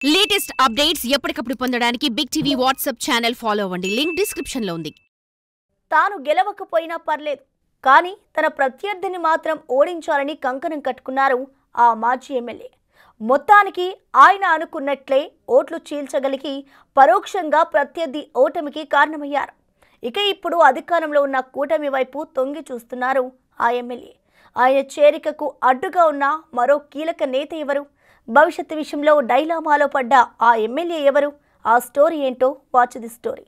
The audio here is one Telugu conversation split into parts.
లేటెస్ట్ అప్డేట్స్ ఎప్పటికప్పుడు పొందడానికి big TV WhatsApp channel follow అవ్వండి. లింక్ డిస్క్రిప్షన్ లో ఉంది. తాను గెలవకపోయినా పర్లేదు, కానీ తన ప్రత్యర్థిని మాత్రం ఓడించాలని కంకణం కట్టుకున్నారు ఆ మాజీ ఎమ్మెల్యే. మొత్తానికి ఆయన అనుకున్నట్లే ఓట్లు చీల్చగలిగి పరోక్షంగా ప్రత్యర్థి ఓటమికి కారణమయ్యారు. ఇక ఇప్పుడు అధికారంలో ఉన్న కూటమి వైపు తొంగి చూస్తున్నారు ఆ ఎమ్మెల్యే. ఆయన చేరికకు అడ్డుగా ఉన్న మరో కీలక నేత ఎవరు? భవిష్యత్తు విషయంలో డైలామాలో పడ్డ ఆ ఎమ్మెల్యే ఎవరు? ఆ స్టోరీ ఏంటో వాచ్ ది స్టోరీ.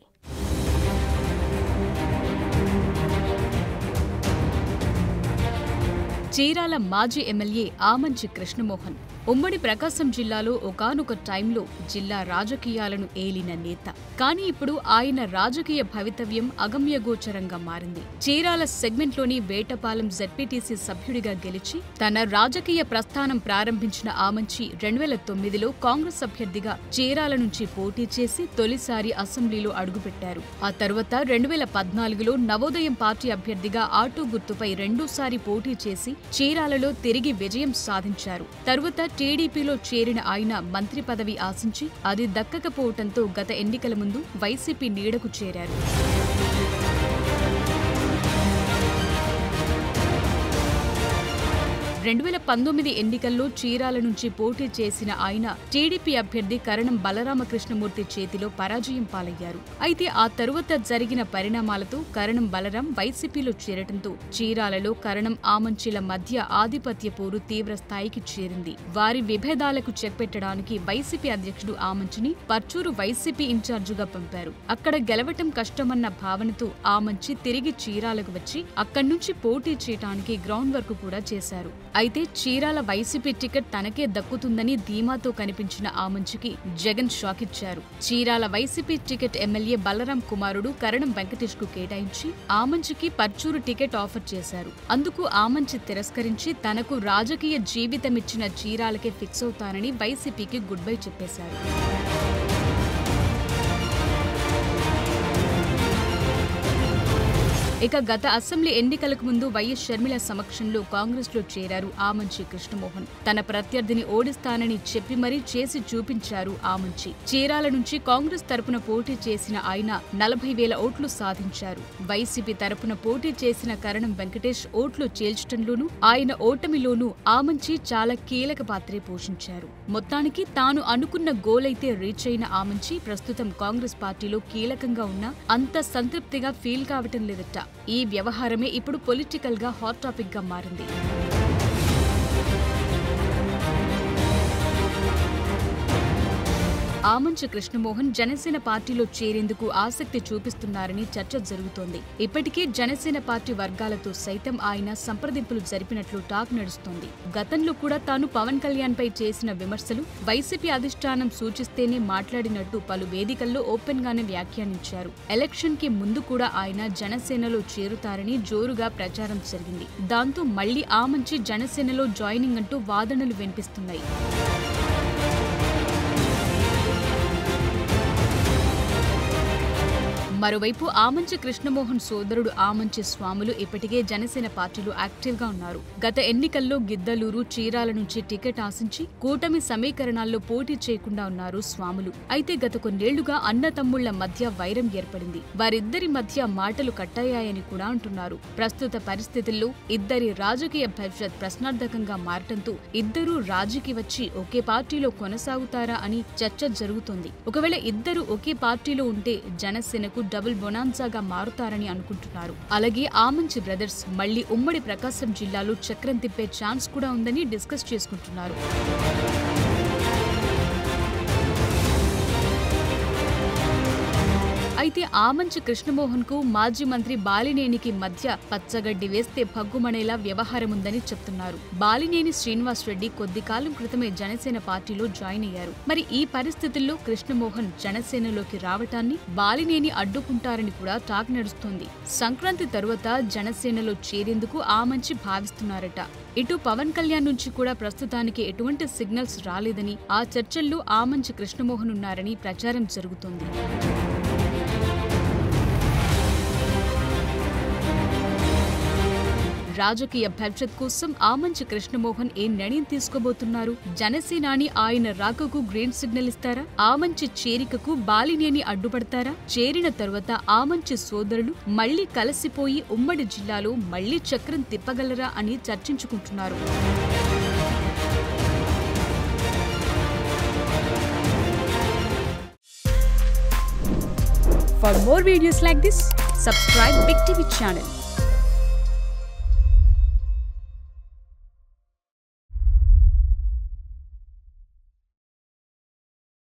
చీరాల మాజీ ఎమ్మెల్యే ఆమంచి కృష్ణమోహన్ ఉమ్మడి ప్రకాశం జిల్లాలో ఒకానొక టైంలో జిల్లా రాజకీయాలను ఏలిన నేత. కానీ ఇప్పుడు ఆయన రాజకీయ భవితవ్యం అగమ్యగోచరంగా మారింది. చీరాల సెగ్మెంట్లోని వేటపాలెం జెడ్పీటీసీ సభ్యుడిగా గెలిచి తన రాజకీయ ప్రస్థానం ప్రారంభించిన ఆమంచి 2009లో కాంగ్రెస్ అభ్యర్థిగా చీరాల నుంచి పోటీ చేసి తొలిసారి అసెంబ్లీలో అడుగుపెట్టారు. ఆ తర్వాత 2014లో నవోదయం పార్టీ అభ్యర్థిగా ఆటో గుర్తుపై రెండోసారి పోటీ చేసి చీరాలలో తిరిగి విజయం సాధించారు. తరువాత టీడీపీలో చేరిన ఆయన మంత్రి పదవి ఆశించి అది దక్కకపోవడంతో గత ఎన్నికల ముందు వైసీపీ నీడకు చేరారు. 2019 ఎన్నికల్లో చీరాల నుంచి పోటీ చేసిన ఆయన టీడీపీ అభ్యర్థి కరణం బలరామకృష్ణమూర్తి చేతిలో పరాజయం పాలయ్యారు. అయితే ఆ తరువాత జరిగిన పరిణామాలతో కరణం బలరాం వైసీపీలో చేరటంతో చీరాలలో కరణం ఆమంచిల మధ్య ఆధిపత్య పోరు తీవ్ర స్థాయికి చేరింది. వారి విభేదాలకు చెక్పెట్టడానికి వైసీపీ అధ్యక్షుడు ఆమంచిని పర్చూరు వైసీపీ ఇన్ఛార్జిగా పంపారు. అక్కడ గెలవటం కష్టమన్న భావనతో ఆమంచి తిరిగి చీరాలకు వచ్చి అక్కడి నుంచి పోటీ చేయడానికి గ్రౌండ్ వర్క్ కూడా చేశారు. అయితే చీరాల వైసీపీ టికెట్ తనకే దక్కుతుందని ధీమాతో కనిపించిన ఆమంచికి జగన్ షాక్ ఇచ్చారు. చీరాల వైసీపీ టికెట్ ఎమ్మెల్యే బలరాం కుమారుడు కరణం వెంకటేష్ కు కేటాయించి ఆమంచికి పర్చూరు టికెట్ ఆఫర్ చేశారు. అందుకు ఆమంచి తిరస్కరించి తనకు రాజకీయ జీవితమిచ్చిన చీరాలకే ఫిక్స్ అవుతానని వైసీపీకి గుడ్ బై చెప్పేశారు. ఇక గత అసెంబ్లీ ఎన్నికలకు ముందు వైఎస్ షర్మిల సమక్షంలో కాంగ్రెస్ లో చేరారు ఆమంచి కృష్ణమోహన్. తన ప్రత్యర్థిని ఓడిస్తానని చెప్పి మరీ చేసి చూపించారు ఆమంచి. చీరాల నుంచి కాంగ్రెస్ తరపున పోటీ చేసిన ఆయన 40,000 ఓట్లు సాధించారు. వైసీపీ తరపున పోటీ చేసిన కరణం వెంకటేష్ ఓట్లు చేల్చడంలోనూ ఆయన ఓటమిలోనూ ఆమంచి చాలా కీలక పాత్రే పోషించారు. మొత్తానికి తాను అనుకున్న గోల్ అయితే రీచ్ అయిన ఆమంచి ప్రస్తుతం కాంగ్రెస్ పార్టీలో కీలకంగా ఉన్నా అంత సంతృప్తిగా ఫీల్ కావటం లేదట. ఈ వ్యవహారమే ఇప్పుడు పొలిటికల్ గా హాట్ టాపిక్ గా మారింది. ఆమంచి కృష్ణమోహన్ జనసేన పార్టీలో చేరేందుకు ఆసక్తి చూపిస్తున్నారని చర్చ జరుగుతోంది. ఇప్పటికే జనసేన పార్టీ వర్గాలతో సైతం ఆయన సంప్రదింపులు జరిపినట్లు టాక్ నడుస్తోంది. గతంలో కూడా తాను పవన్ కళ్యాణ్ పై చేసిన విమర్శలు వైసీపీ అధిష్టానం సూచిస్తేనే మాట్లాడినట్టు పలు వేదికల్లో ఓపెన్ గానే వ్యాఖ్యానించారు. ఎలక్షన్ కి ముందు కూడా ఆయన జనసేనలో చేరుతారని జోరుగా ప్రచారం జరిగింది. దాంతో మళ్లీ ఆమంచి జనసేనలో జాయినింగ్ అంటూ వాదనలు వినిపిస్తున్నాయి. మరోవైపు ఆమంచి కృష్ణమోహన్ సోదరుడు ఆమంచి స్వాములు ఇప్పటికే జనసేన పార్టీలో యాక్టివ్ గా ఉన్నారు. గత ఎన్నికల్లో గిద్దలూరు, చీరాల నుంచి టికెట్ ఆశించి కూటమి సమీకరణాల్లో పోటీ చేయకుండా ఉన్నారు స్వాములు. అయితే గత కొన్నేళ్లుగా అన్నతమ్ముళ్ల మధ్య వైరం ఏర్పడింది. వారిద్దరి మధ్య మాటలు కట్టయ్యాయని కూడా అంటున్నారు. ప్రస్తుత పరిస్థితుల్లో ఇద్దరి రాజకీయ భవిష్యత్ ప్రశ్నార్థకంగా మారటంతో ఇద్దరూ రాజీకి వచ్చి ఒకే పార్టీలో కొనసాగుతారా అని చర్చ జరుగుతోంది. ఒకవేళ ఇద్దరు ఒకే పార్టీలో ఉంటే జనసేనకు డబుల్ బొనాన్సాగా మారుతారని అనుకుంటున్నారు. అలాగే ఆమంచి బ్రదర్స్ మళ్లీ ఉమ్మడి ప్రకాశం జిల్లాలో చక్రం తిప్పే ఛాన్స్ కూడా ఉందని డిస్కస్ చేసుకుంటున్నారు. అయితే ఆమంచి కృష్ణమోహన్ కు మాజీ మంత్రి బాలినేనికి మధ్య పచ్చగడ్డి వేస్తే భగ్గుమనేలా వ్యవహారముందని చెప్తున్నారు. బాలినేని శ్రీనివాస్ రెడ్డి కొద్ది కాలం క్రితమే జనసేన పార్టీలో జాయిన్ అయ్యారు. మరి ఈ పరిస్థితుల్లో కృష్ణమోహన్ జనసేనలోకి రావటాన్ని బాలినేని అడ్డుకుంటారని కూడా టాక్ నడుస్తోంది. సంక్రాంతి తరువాత జనసేనలో చేరేందుకు ఆమంచి భావిస్తున్నారట. ఇటు పవన్ కళ్యాణ్ నుంచి కూడా ప్రస్తుతానికి ఎటువంటి సిగ్నల్స్ రాలేదని, ఆ చర్చల్లో ఆమంచి కృష్ణమోహన్ ఉన్నారని ప్రచారం జరుగుతోంది. రాజకీయ భవిష్యత్ కోసం ఆమంచి కృష్ణమోహన్ ఏ నిర్ణయం తీసుకోబోతున్నారు? జనసేనాని ఆయన రాకకు గ్రీన్ సిగ్నల్ ఇస్తారా? ఆమంచి చేరికకు బాలినేని అడ్డుపడతారా? చేరిన తరువాత ఆమంచి సోదరులు మళ్లీ కలిసిపోయి ఉమ్మడి జిల్లాలో మళ్లీ చక్రం తిప్పగలరా అని చర్చించుకుంటున్నారు. For more videos like this, subscribe Big TV channel.